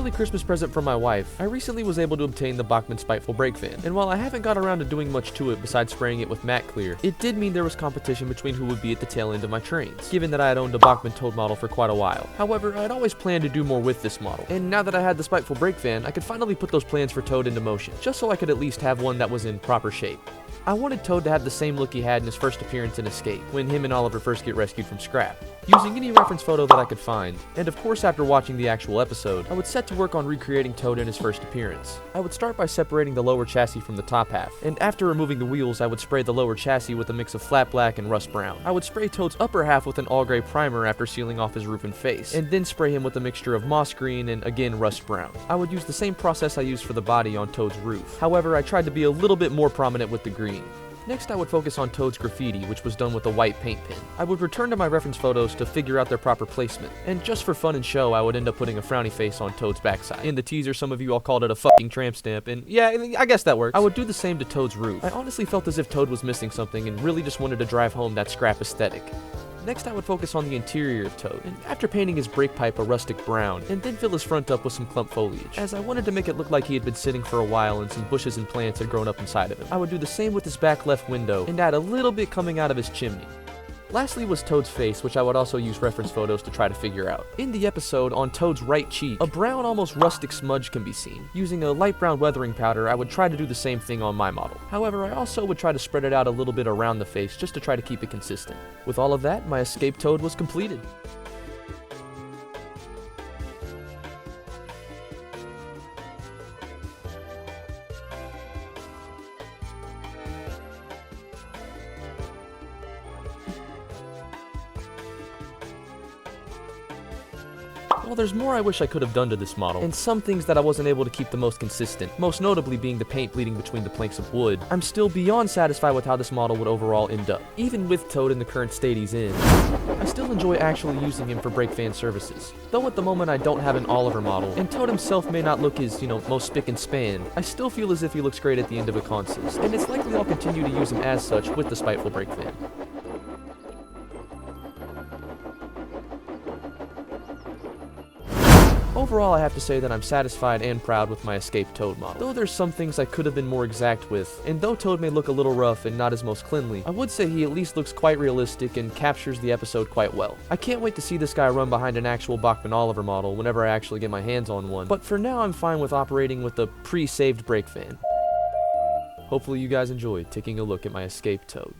early Christmas present from my wife, I recently was able to obtain the Bachmann Spiteful Brake Fan, and while I haven't got around to doing much to it besides spraying it with matte clear, it did mean there was competition between who would be at the tail end of my trains, given that I had owned a Bachmann Toad model for quite a while. However, I'd always planned to do more with this model, and now that I had the Spiteful Brake Fan, I could finally put those plans for Toad into motion, just so I could at least have one that was in proper shape. I wanted Toad to have the same look he had in his first appearance in Escape, when him and Oliver first get rescued from Scrap, using any reference photo that I could find, and of course after watching the actual episode, I would set to work on recreating Toad in his first appearance. I would start by separating the lower chassis from the top half, and after removing the wheels I would spray the lower chassis with a mix of flat black and rust brown. I would spray Toad's upper half with an all gray primer after sealing off his roof and face, and then spray him with a mixture of moss green and again rust brown. I would use the same process I used for the body on Toad's roof, however I tried to be a little bit more prominent with the green. Next I would focus on Toad's graffiti, which was done with a white paint pen. I would return to my reference photos to figure out their proper placement, and just for fun and show I would end up putting a frowny face on Toad's backside. In the teaser some of you all called it a fucking tramp stamp, and yeah, I guess that works. I would do the same to Toad's roof. I honestly felt as if Toad was missing something and really just wanted to drive home that Scrap aesthetic. Next I would focus on the interior of Toad, and after painting his brake pipe a rustic brown, and then fill his front up with some clump foliage, as I wanted to make it look like he had been sitting for a while and some bushes and plants had grown up inside of him. I would do the same with his back left window, and add a little bit coming out of his chimney. Lastly was Toad's face, which I would also use reference photos to try to figure out. In the episode, on Toad's right cheek, a brown almost rustic smudge can be seen. Using a light brown weathering powder, I would try to do the same thing on my model. However, I also would try to spread it out a little bit around the face just to try to keep it consistent. With all of that, my Escape Toad was completed. While there's more I wish I could have done to this model, and some things that I wasn't able to keep the most consistent, most notably being the paint bleeding between the planks of wood, I'm still beyond satisfied with how this model would overall end up. Even with Toad in the current state he's in, I still enjoy actually using him for brake fan services. Though at the moment I don't have an Oliver model, and Toad himself may not look his, most spick and span, I still feel as if he looks great at the end of a consist, and it's likely I'll continue to use him as such with the Spiteful Brake Fan. Overall, I have to say that I'm satisfied and proud with my Escape Toad model. Though there's some things I could have been more exact with, and though Toad may look a little rough and not his most cleanly, I would say he at least looks quite realistic and captures the episode quite well. I can't wait to see this guy run behind an actual Bachmann Oliver model whenever I actually get my hands on one, but for now I'm fine with operating with a pre-saved brake fan. Hopefully you guys enjoyed taking a look at my Escape Toad.